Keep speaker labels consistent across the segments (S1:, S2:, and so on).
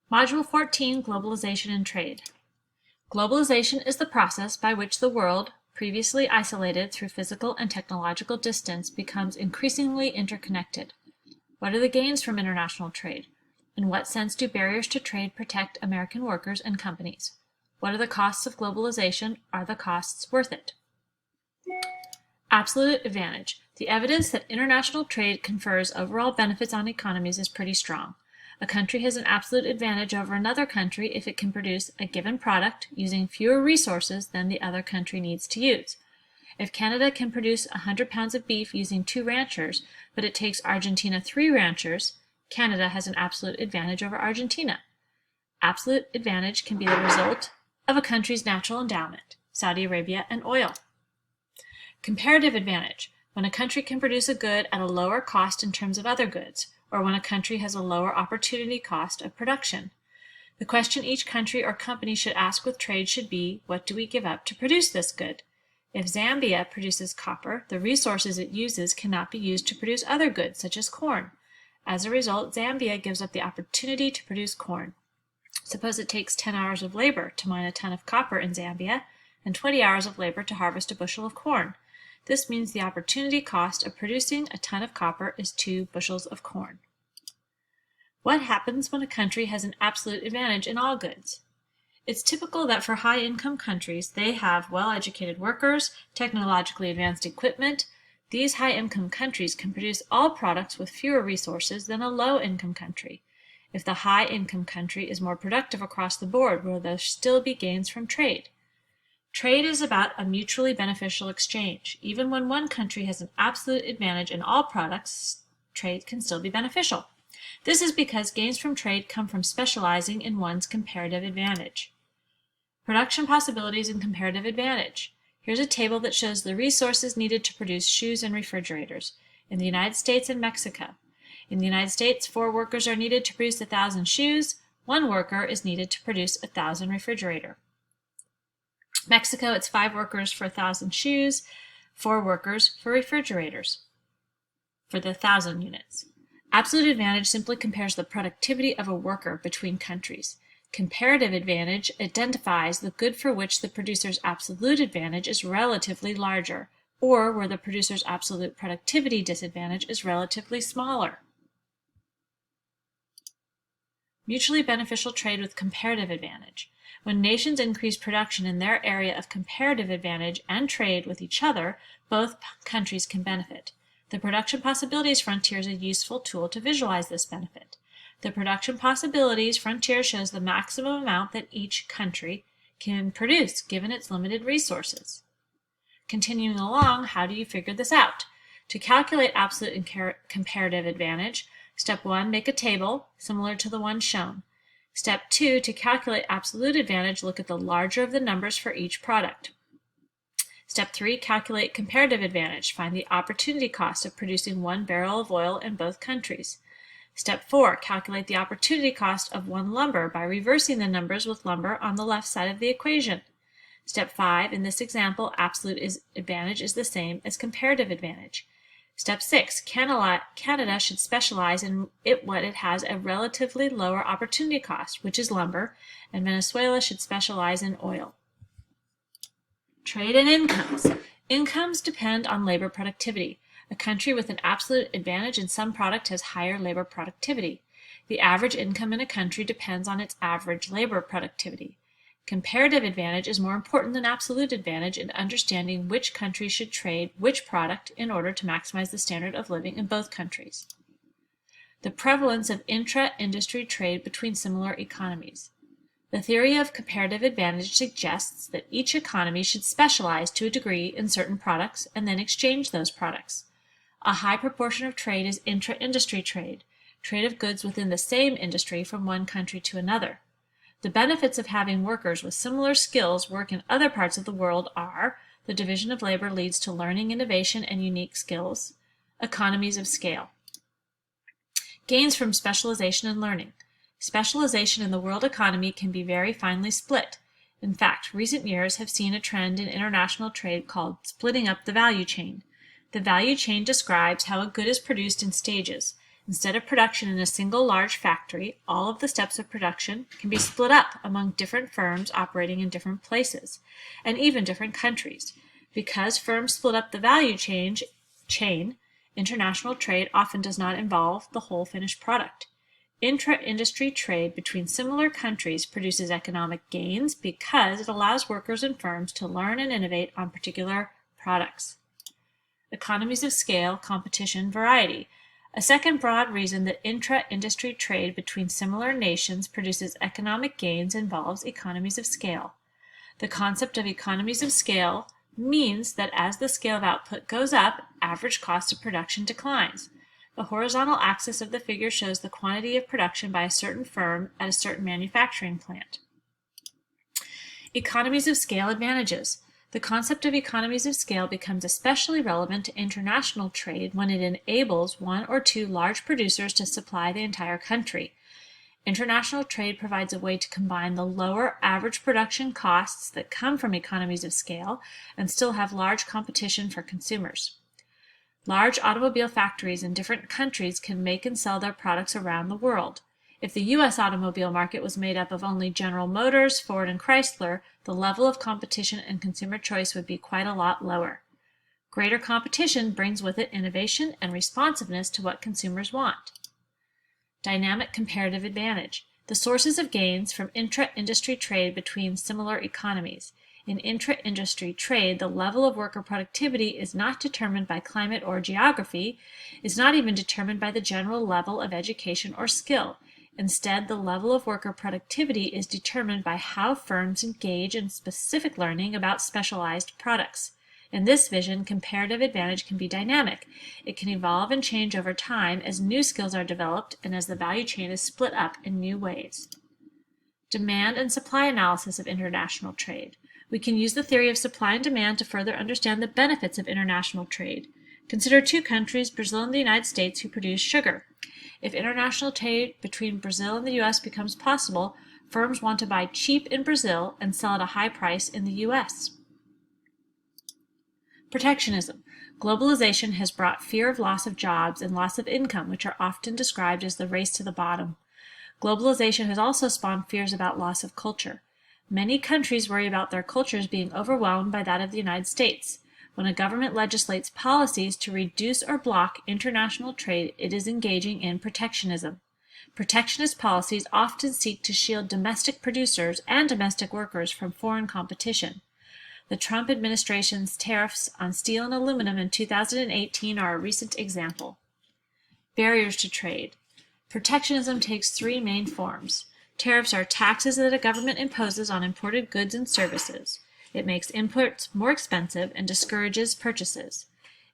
S1: Module 14, Globalization and Trade. Globalization is the process by which the world, previously isolated through physical and technological distance, becomes increasingly interconnected. What are the gains from international trade? In what sense do barriers to trade protect American workers and companies? What are the costs of globalization? Are the costs worth it? Absolute advantage. The evidence that international trade confers overall benefits on economies is pretty strong. A country has an absolute advantage over another country if it can produce a given product using fewer resources than the other country needs to use. If Canada can produce 100 pounds of beef using 2 ranchers, but it takes Argentina 3 ranchers, Canada has an absolute advantage over Argentina. Absolute advantage can be the result of a country's natural endowment, Saudi Arabia and oil. Comparative advantage, when a country can produce a good at a lower cost in terms of other goods, or when a country has a lower opportunity cost of production. The question each country or company should ask with trade should be, what do we give up to produce this good? If Zambia produces copper, the resources it uses cannot be used to produce other goods, such as corn. As a result, Zambia gives up the opportunity to produce corn. Suppose it takes 10 hours of labor to mine a ton of copper in Zambia, and 20 hours of labor to harvest a bushel of corn. This means the opportunity cost of producing a ton of copper is 2 bushels of corn. What happens when a country has an absolute advantage in all goods? It's typical that for high-income countries, they have well-educated workers, technologically advanced equipment. These high-income countries can produce all products with fewer resources than a low-income country. If the high-income country is more productive across the board, will there still be gains from trade? Trade is about a mutually beneficial exchange. Even when one country has an absolute advantage in all products, trade can still be beneficial. This is because gains from trade come from specializing in one's comparative advantage. Production possibilities and comparative advantage. Here's a table that shows the resources needed to produce shoes and refrigerators in the United States and Mexico. In the United States, 4 workers are needed to produce 1,000 shoes. 1 worker is needed to produce 1,000 refrigerators. Mexico, it's 5 workers for 1,000 shoes, 4 workers for refrigerators for the 1,000 units. Absolute advantage simply compares the productivity of a worker between countries. Comparative advantage identifies the good for which the producer's absolute advantage is relatively larger, or where the producer's absolute productivity disadvantage is relatively smaller. Mutually beneficial trade with comparative advantage. When nations increase production in their area of comparative advantage and trade with each other, both countries can benefit. The production possibilities frontier is a useful tool to visualize this benefit. The production possibilities frontier shows the maximum amount that each country can produce given its limited resources. Continuing along, how do you figure this out? To calculate absolute and comparative advantage, step 1, make a table similar to the one shown. Step 2, to calculate absolute advantage, look at the larger of the numbers for each product. Step 3, calculate comparative advantage. Find the opportunity cost of producing 1 barrel of oil in both countries. Step 4, calculate the opportunity cost of 1 lumber by reversing the numbers with lumber on the left side of the equation. Step 5, in this example, absolute advantage is the same as comparative advantage. Step 6, Canada should specialize in what it has a relatively lower opportunity cost, which is lumber, and Venezuela should specialize in oil. Trade and incomes. Incomes depend on labor productivity. A country with an absolute advantage in some product has higher labor productivity. The average income in a country depends on its average labor productivity. Comparative advantage is more important than absolute advantage in understanding which country should trade which product in order to maximize the standard of living in both countries. The prevalence of intra-industry trade between similar economies. The theory of comparative advantage suggests that each economy should specialize to a degree in certain products and then exchange those products. A high proportion of trade is intra-industry trade, trade of goods within the same industry from one country to another. The benefits of having workers with similar skills work in other parts of the world are: the division of labor leads to learning, innovation, and unique skills, economies of scale. Gains from specialization and learning. Specialization in the world economy can be very finely split. In fact, recent years have seen a trend in international trade called splitting up the value chain. The value chain describes how a good is produced in stages. Instead of production in a single large factory, all of the steps of production can be split up among different firms operating in different places, and even different countries. Because firms split up the value chain, international trade often does not involve the whole finished product. Intra-industry trade between similar countries produces economic gains because it allows workers and firms to learn and innovate on particular products. Economies of scale, competition, variety. A second broad reason that intra-industry trade between similar nations produces economic gains involves economies of scale. The concept of economies of scale means that as the scale of output goes up, average cost of production declines. The horizontal axis of the figure shows the quantity of production by a certain firm at a certain manufacturing plant. Economies of scale advantages. The concept of economies of scale becomes especially relevant to international trade when it enables one or two large producers to supply the entire country. International trade provides a way to combine the lower average production costs that come from economies of scale and still have large competition for consumers. Large automobile factories in different countries can make and sell their products around the world. If the U.S. automobile market was made up of only General Motors, Ford, and Chrysler, the level of competition and consumer choice would be quite a lot lower. Greater competition brings with it innovation and responsiveness to what consumers want. Dynamic comparative advantage. The sources of gains from intra-industry trade between similar economies. In intra-industry trade, the level of worker productivity is not determined by climate or geography, is not even determined by the general level of education or skill. Instead, the level of worker productivity is determined by how firms engage in specific learning about specialized products. In this vision, comparative advantage can be dynamic. It can evolve and change over time as new skills are developed and as the value chain is split up in new ways. Demand and supply analysis of international trade. We can use the theory of supply and demand to further understand the benefits of international trade. Consider two countries, Brazil and the United States, who produce sugar. If international trade between Brazil and the U.S. becomes possible, firms want to buy cheap in Brazil and sell at a high price in the U.S. Protectionism. Globalization has brought fear of loss of jobs and loss of income, which are often described as the race to the bottom. Globalization has also spawned fears about loss of culture. Many countries worry about their cultures being overwhelmed by that of the United States. When a government legislates policies to reduce or block international trade, it is engaging in protectionism. Protectionist policies often seek to shield domestic producers and domestic workers from foreign competition. The Trump administration's tariffs on steel and aluminum in 2018 are a recent example. Barriers to trade. Protectionism takes three main forms. Tariffs are taxes that a government imposes on imported goods and services. It makes imports more expensive and discourages purchases.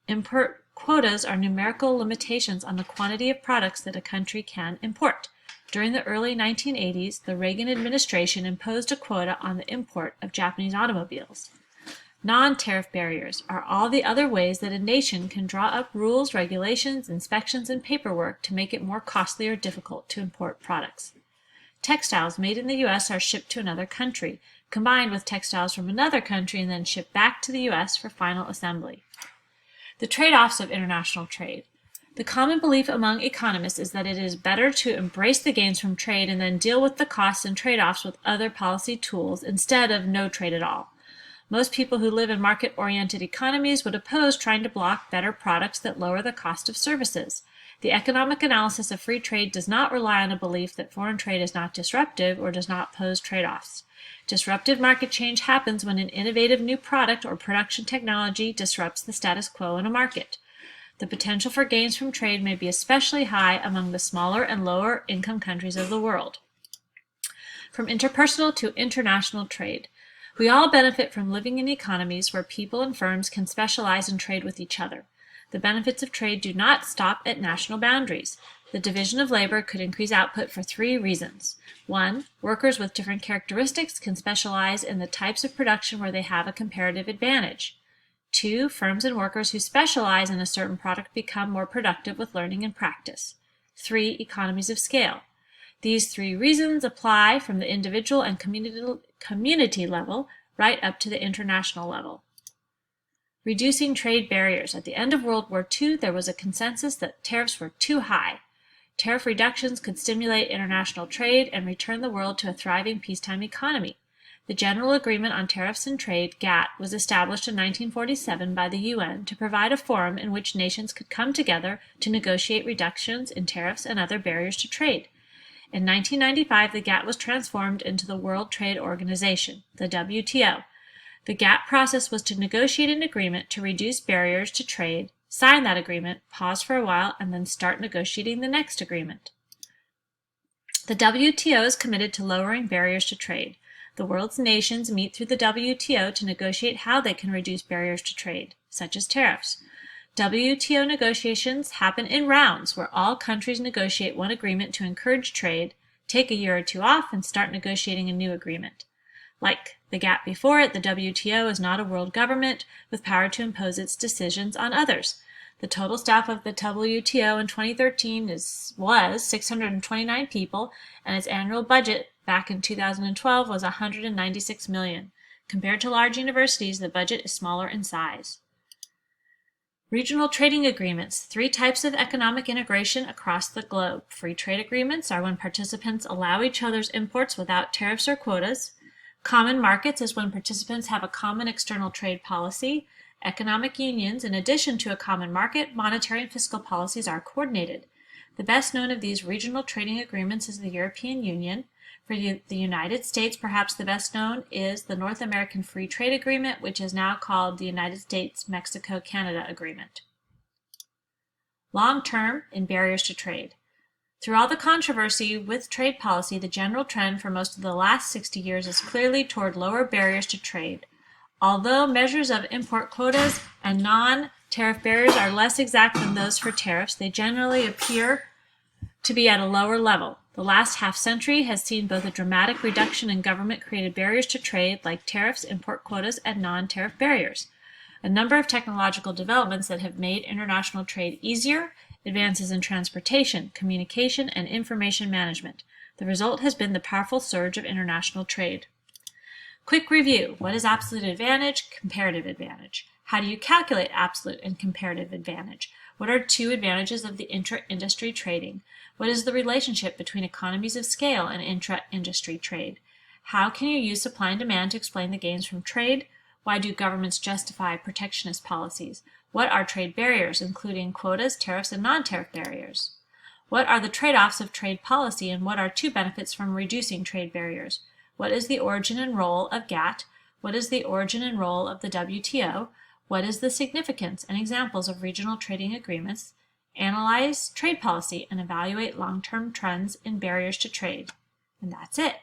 S1: Import quotas are numerical limitations on the quantity of products that a country can import. During the early 1980s, the Reagan administration imposed a quota on the import of Japanese automobiles. Non-tariff barriers are all the other ways that a nation can draw up rules, regulations, inspections, and paperwork to make it more costly or difficult to import products. Textiles made in the U.S. are shipped to another country, combined with textiles from another country, and then shipped back to the U.S. for final assembly. The trade-offs of international trade. The common belief among economists is that it is better to embrace the gains from trade and then deal with the costs and trade-offs with other policy tools instead of no trade at all. Most people who live in market-oriented economies would oppose trying to block better products that lower the cost of services. The economic analysis of free trade does not rely on a belief that foreign trade is not disruptive or does not pose trade-offs. Disruptive market change happens when an innovative new product or production technology disrupts the status quo in a market. The potential for gains from trade may be especially high among the smaller and lower income countries of the world. From interpersonal to international trade. We all benefit from living in economies where people and firms can specialize and trade with each other. The benefits of trade do not stop at national boundaries. The division of labor could increase output for three reasons. 1. Workers with different characteristics can specialize in the types of production where they have a comparative advantage. 2. Firms and workers who specialize in a certain product become more productive with learning and practice. 3. Economies of scale. These three reasons apply from the individual and community level right up to the international level. Reducing trade barriers. At the end of World War II, there was a consensus that tariffs were too high. Tariff reductions could stimulate international trade and return the world to a thriving peacetime economy. The General Agreement on Tariffs and Trade, GATT, was established in 1947 by the UN to provide a forum in which nations could come together to negotiate reductions in tariffs and other barriers to trade. In 1995, the GATT was transformed into the World Trade Organization, the WTO. The GATT process was to negotiate an agreement to reduce barriers to trade, sign that agreement, pause for a while, and then start negotiating the next agreement. The WTO is committed to lowering barriers to trade. The world's nations meet through the WTO to negotiate how they can reduce barriers to trade, such as tariffs. WTO negotiations happen in rounds where all countries negotiate one agreement to encourage trade, take a year or two off, and start negotiating a new agreement. Like the GATT before it, the WTO is not a world government with power to impose its decisions on others. The total staff of the WTO in 2013 was 629 people, and its annual budget back in 2012 was $196 million. Compared to large universities, the budget is smaller in size. Regional trading agreements, 3 types of economic integration across the globe. Free trade agreements are when participants allow each other's imports without tariffs or quotas. Common markets is when participants have a common external trade policy. Economic unions, in addition to a common market, monetary and fiscal policies are coordinated. The best known of these regional trading agreements is the European Union. For the United States, perhaps the best known is the North American Free Trade Agreement, which is now called the United States-Mexico-Canada Agreement. Long-term in barriers to trade. Through all the controversy with trade policy, the general trend for most of the last 60 years is clearly toward lower barriers to trade. Although measures of import quotas and non-tariff barriers are less exact than those for tariffs, they generally appear to be at a lower level. The last half-century has seen both a dramatic reduction in government-created barriers to trade, like tariffs, import quotas, and non-tariff barriers. A number of technological developments that have made international trade easier, advances in transportation, communication, and information management. The result has been the powerful surge of international trade. Quick review. What is absolute advantage? Comparative advantage. How do you calculate absolute and comparative advantage? What are 2 advantages of the intra-industry trading? What is the relationship between economies of scale and intra-industry trade? How can you use supply and demand to explain the gains from trade? Why do governments justify protectionist policies? What are trade barriers, including quotas, tariffs, and non-tariff barriers? What are the trade-offs of trade policy, and what are 2 benefits from reducing trade barriers? What is the origin and role of GATT? What is the origin and role of the WTO? What is the significance and examples of regional trading agreements? Analyze trade policy and evaluate long-term trends in barriers to trade. And that's it.